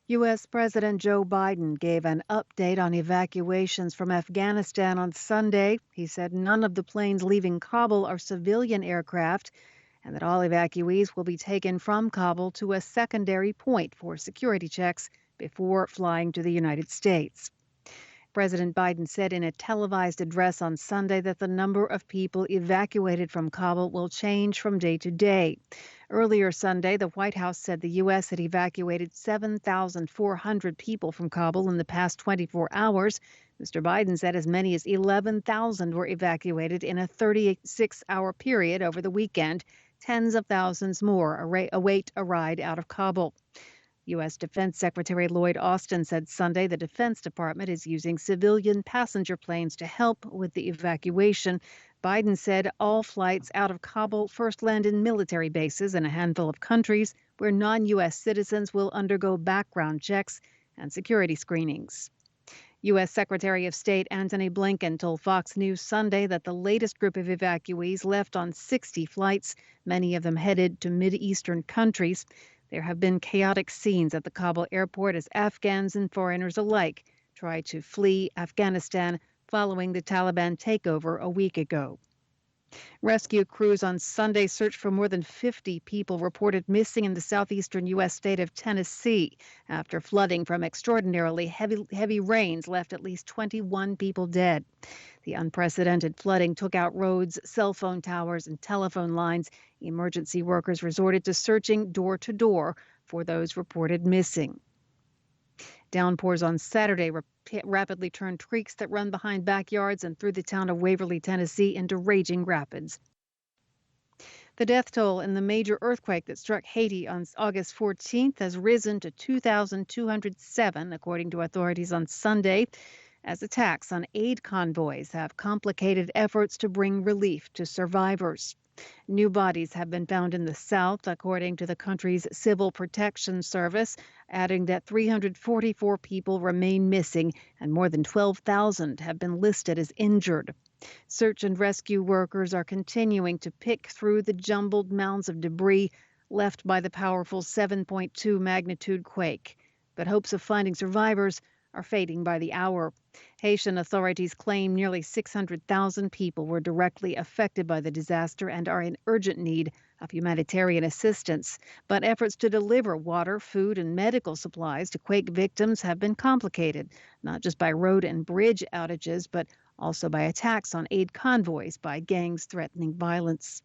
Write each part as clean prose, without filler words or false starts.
U.S. President Joe Biden gave an update on evacuations from Afghanistan on Sunday. He said none of the planes leaving Kabul are civilian aircraft and that all evacuees will be taken from Kabul to a secondary point for security checks before flying to the United States. President Biden said in a televised address on Sunday that the number of people evacuated from Kabul will change from day to day. Earlier Sunday, the White House said the U.S. had evacuated 7,400 people from Kabul in the past 24 hours. Mr. Biden said as many as 11,000 were evacuated in a 36-hour period over the weekend. Tens of thousands more await a ride out of Kabul. U.S. Defense Secretary Lloyd Austin said Sunday the Defense Department is using civilian passenger planes to help with the evacuation. Biden said all flights out of Kabul first land in military bases in a handful of countries where non-U.S. citizens will undergo background checks and security screenings. U.S. Secretary of State Antony Blinken told Fox News Sunday that the latest group of evacuees left on 60 flights, many of them headed to Mideastern countries. There have been chaotic scenes at the Kabul airport as Afghans and foreigners alike try to flee Afghanistan following the Taliban takeover a week ago. Rescue crews on Sunday searched for more than 50 people reported missing in the southeastern U.S. state of Tennessee after flooding from extraordinarily heavy rains left at least 21 people dead. The unprecedented flooding took out roads, cell phone towers, and telephone lines. Emergency workers resorted to searching door to door for those reported missing. Downpours on Saturday rapidly turned creeks that run behind backyards and through the town of Waverly, Tennessee, into raging rapids. The death toll in the major earthquake that struck Haiti on August 14th has risen to 2,207, according to authorities on Sunday, as attacks on aid convoys have complicated efforts to bring relief to survivors. New bodies have been found in the south, according to the country's Civil Protection Service, adding that 344 people remain missing and more than 12,000 have been listed as injured. Search and rescue workers are continuing to pick through the jumbled mounds of debris left by the powerful 7.2 magnitude quake, but hopes of finding survivors are fading by the hour. Haitian authorities claim nearly 600,000 people were directly affected by the disaster and are in urgent need of humanitarian assistance. But efforts to deliver water, food, and medical supplies to quake victims have been complicated, not just by road and bridge outages, but also by attacks on aid convoys by gangs threatening violence.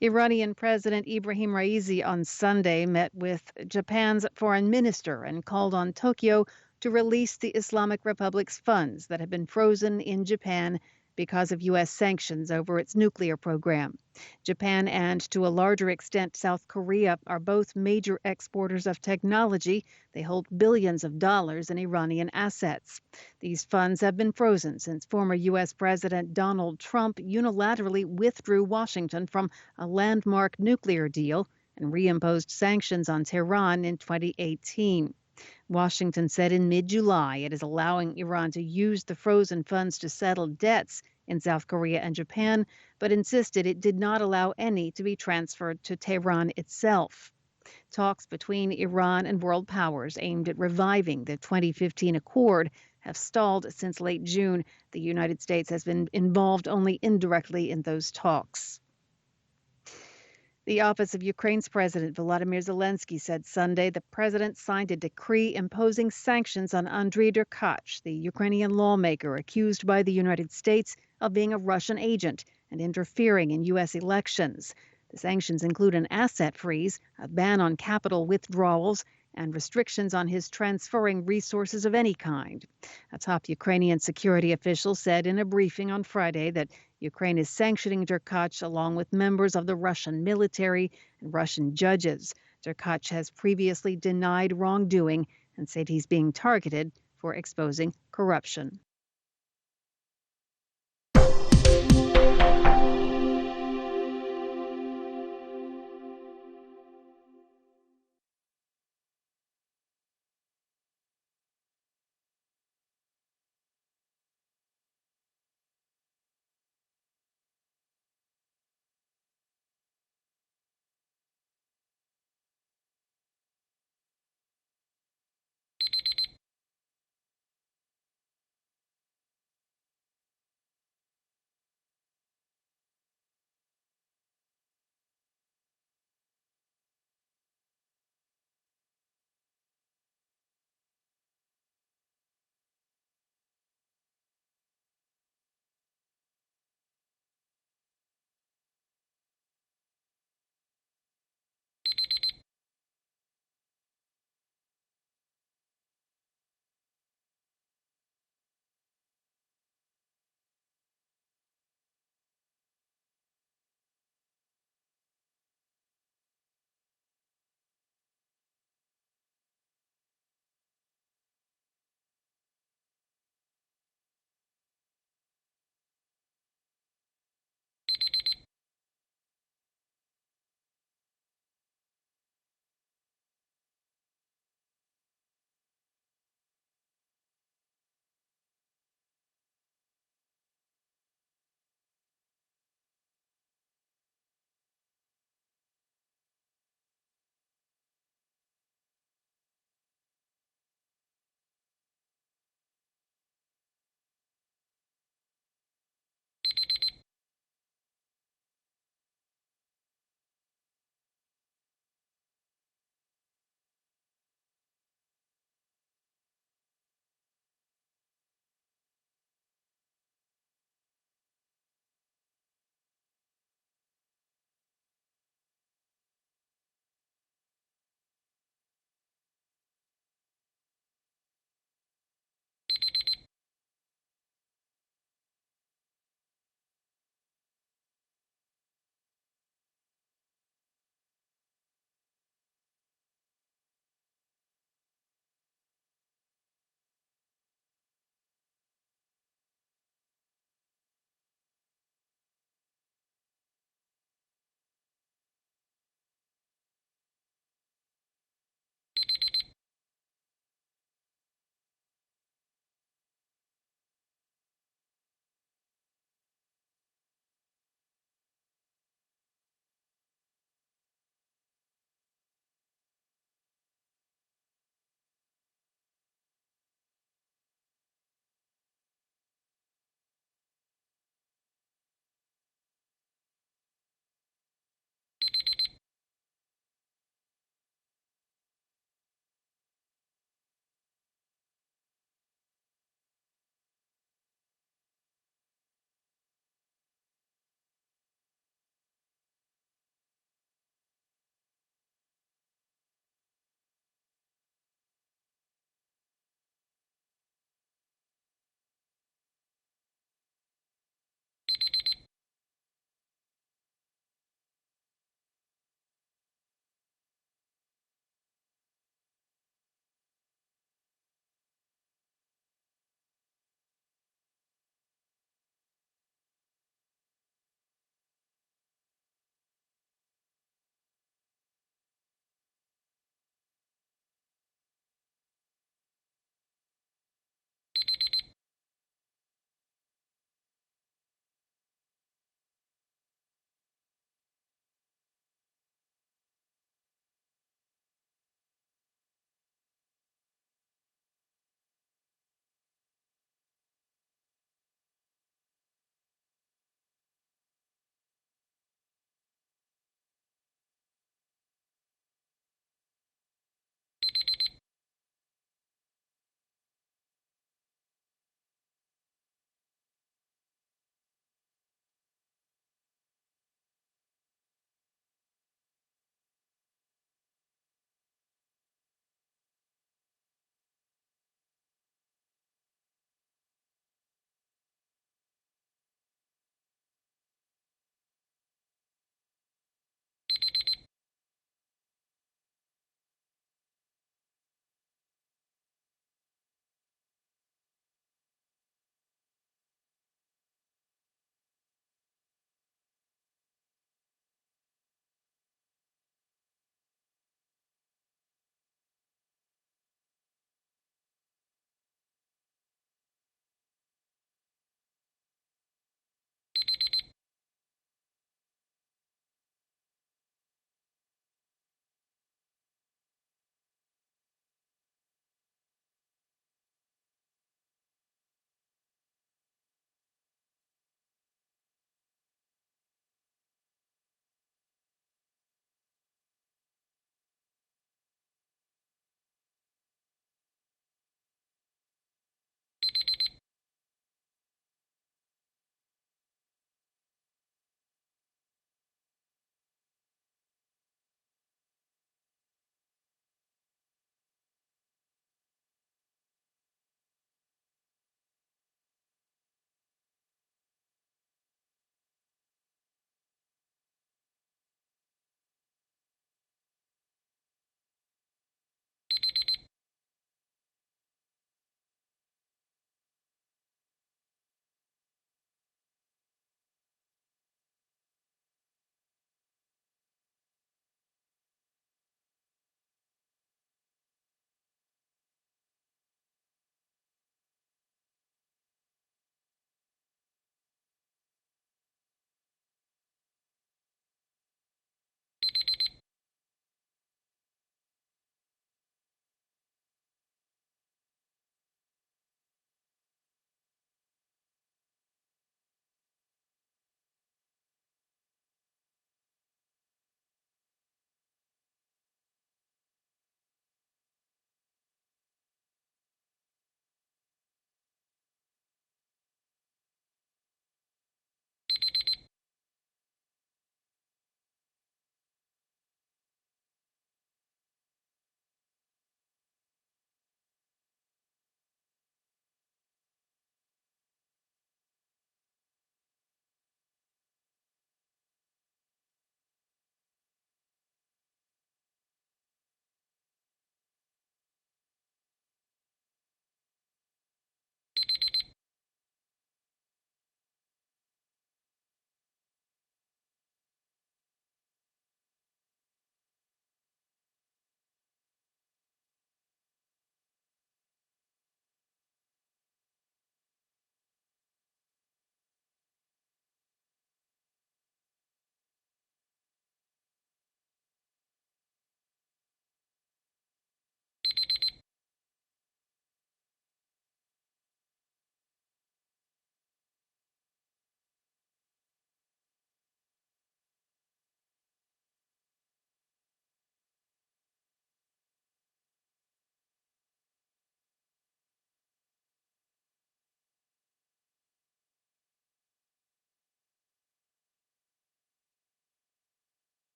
Iranian President Ibrahim Raisi on Sunday met with Japan's foreign minister and called on Tokyo to release the Islamic Republic's funds that have been frozen in Japan because of U.S. sanctions over its nuclear program. Japan and, to a larger extent, South Korea are both major exporters of technology. They hold billions of dollars in Iranian assets. These funds have been frozen since former U.S. President Donald Trump unilaterally withdrew Washington from a landmark nuclear deal and reimposed sanctions on Tehran in 2018. Washington said in mid-July it is allowing Iran to use the frozen funds to settle debts in South Korea and Japan, but insisted it did not allow any to be transferred to Tehran itself. Talks between Iran and world powers aimed at reviving the 2015 accord have stalled since late June. The United States has been involved only indirectly in those talks. The office of Ukraine's President Volodymyr Zelensky said Sunday the president signed a decree imposing sanctions on Andriy Derkach, the Ukrainian lawmaker accused by the United States of being a Russian agent and interfering in U.S. elections. The sanctions include an asset freeze, a ban on capital withdrawals, and restrictions on his transferring resources of any kind. A top Ukrainian security official said in a briefing on Friday that Ukraine is sanctioning Derkach along with members of the Russian military and Russian judges. Derkach has previously denied wrongdoing and said he's being targeted for exposing corruption.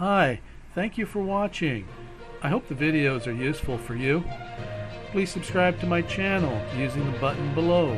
Hi, thank you for watching. I hope the videos are useful for you. Please subscribe to my channel using the button below.